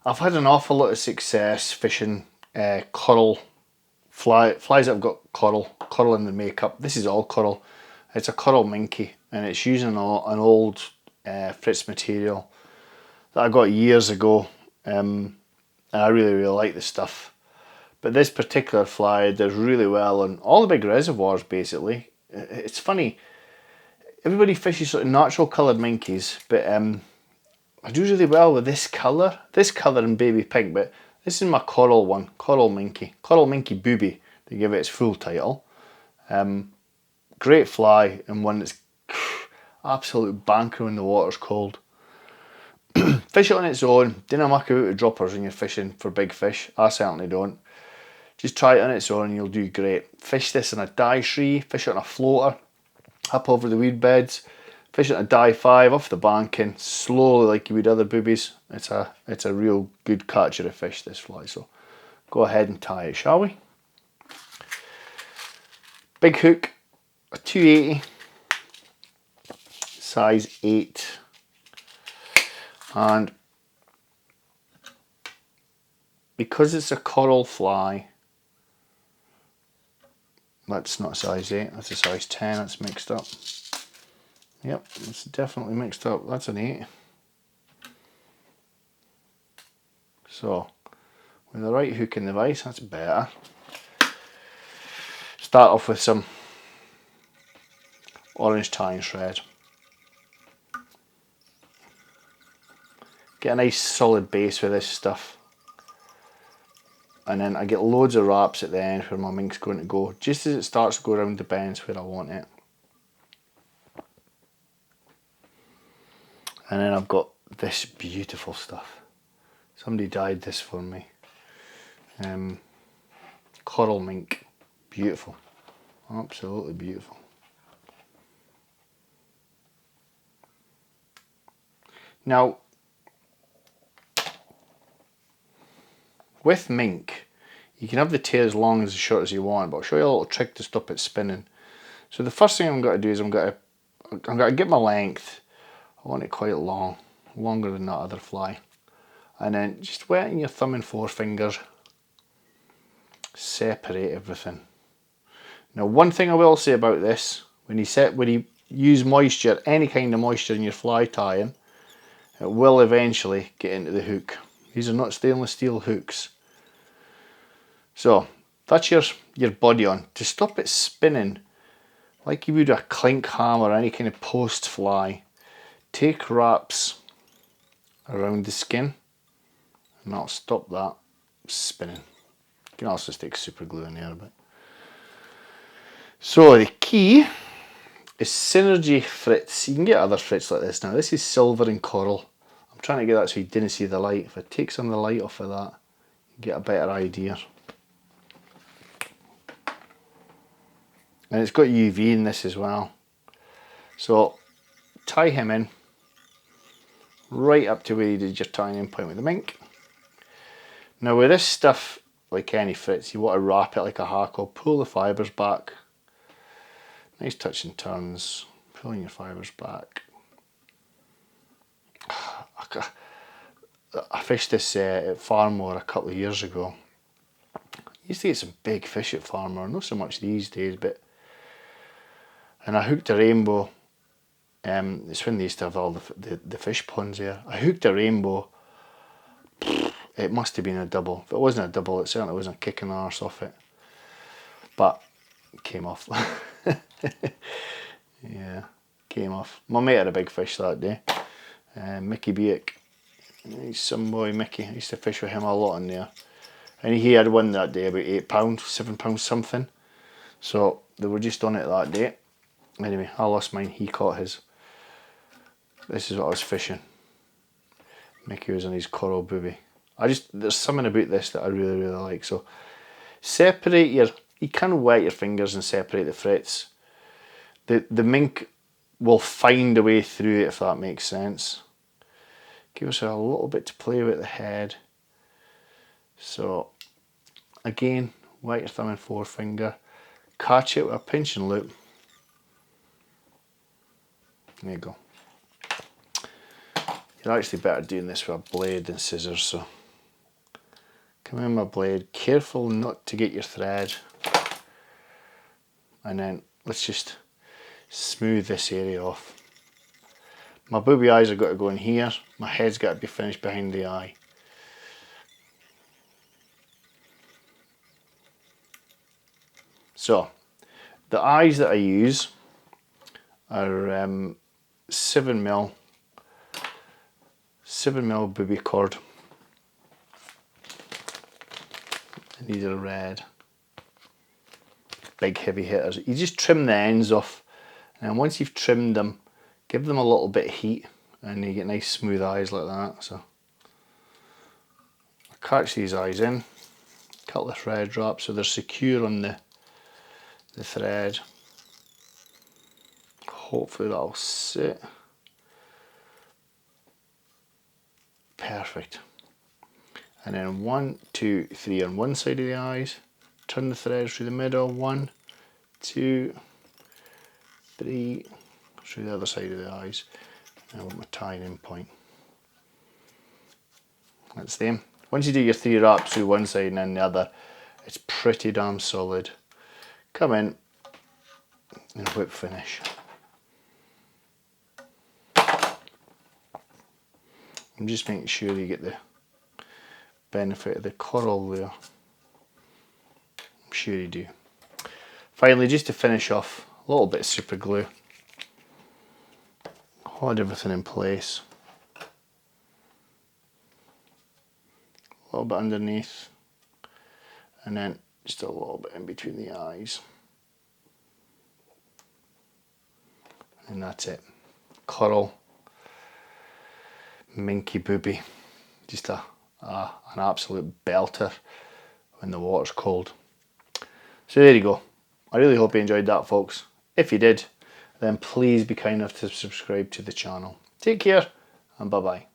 I've had an awful lot of success fishing coral flies that have got coral in the makeup. This is all coral. It's a coral Minkie, and it's using an old Fritz material that I got years ago, and I really like the stuff. But this particular fly does really well on all the big reservoirs basically. It's funny, everybody fishes sort of natural coloured Minkies, but I do really well with this colour in baby pink, but this is my coral one, Coral Minkie Booby, to give it its full title. Great fly, and one that's absolute banker when the water's cold. Fish it on its own, don't muck about with droppers when you're fishing for big fish, I certainly don't. Just try it on its own and you'll do great. Fish this on a die tree, fish it on a floater, up over the weed beds, fish it on a die 5 off the banking, slowly like you would other boobies. It's a real good catcher of fish, this fly, so go ahead and tie it, shall we? Big hook, a 280, size 8, and because it's a coral fly, that's not a size 8, that's a size 10, that's mixed up. Yep, it's definitely mixed up, that's an 8. So, with the right hook in the vise, that's better. Start off with some orange tying thread. Get a nice solid base with this stuff. And then I get loads of wraps at the end where my mink's going to go, just as it starts to go around the bends where I want it. And then I've got this beautiful stuff. Somebody dyed this for me. Coral mink. Beautiful. Absolutely beautiful. Now, with mink, you can have the tail as long as short as you want, but I'll show you a little trick to stop it spinning. So the first thing I'm going to do is I'm going to get my length. I want it quite long, longer than that other fly. And then just wetting your thumb and forefinger, separate everything. Now, one thing I will say about this, when you use moisture, any kind of moisture in your fly tying, it will eventually get into the hook. These are not stainless steel hooks. So that's your body on. To stop it spinning, like you would a clink hammer or any kind of post fly, take wraps around the skin and that'll stop that spinning. You can also stick super glue in there a bit. So the key is Synergy Fritz. You can get other Fritz like this now. This is silver and coral. I'm trying to get that so you didn't see the light. If I take some of the light off of that, you get a better idea. And it's got UV in this as well. So tie him in right up to where you did your tying in point with the mink. Now with this stuff, like any Fritz, you want to wrap it like a hackle, pull the fibres back. Nice touch and turns, pulling your fibres back. I fished this at Farmore a couple of years ago. Used to get some big fish at Farmore, not so much these days, but... And I hooked a rainbow. It's when they used to have all the fish ponds there. I hooked a rainbow. It must have been a double. If it wasn't a double, it certainly wasn't kicking the arse off it. But it came off. Yeah, came off. My mate had a big fish that day. Mickey Beak. He's some boy Mickey. I used to fish with him a lot in there. And he had one that day, about £8, £7 something. So they were just on it that day. Anyway, I lost mine, he caught his. This is what I was fishing. Mickey was on his coral booby. There's something about this that I really like. So separate you can wet your fingers and separate the Fritz. The mink will find a way through it, if that makes sense. Give yourself a little bit to play with the head. So again, wet your thumb and forefinger, catch it with a pinching loop. There you go. You're actually better doing this with a blade than scissors, so come in with my blade, careful not to get your thread, and then let's just smooth this area off. My booby eyes have got to go in here, my head's got to be finished behind the eye. So, the eyes that I use are 7mm booby cord. And these are red. Big heavy hitters. You just trim the ends off, and once you've trimmed them, give them a little bit of heat and you get nice smooth eyes like that. So I catch these eyes in, cut the thread wrap so they're secure on the thread. Hopefully that'll sit. Perfect. And then 1, 2, 3 on one side of the eyes. Turn the thread through the middle. 1, 2, 3 through the other side of the eyes. And I want my tying in point. That's them. Once you do your 3 wraps through one side and then the other, it's pretty damn solid. Come in and whip finish. I'm just making sure you get the benefit of the coral there. I'm sure you do. Finally, just to finish off, a little bit of super glue. Hold everything in place. A little bit underneath, and then just a little bit in between the eyes. And that's it. Coral Minkie Booby. Just an absolute belter when the water's cold. So there you go. I really hope you enjoyed that, folks. If you did, then please be kind enough to subscribe to the channel. Take care and bye bye.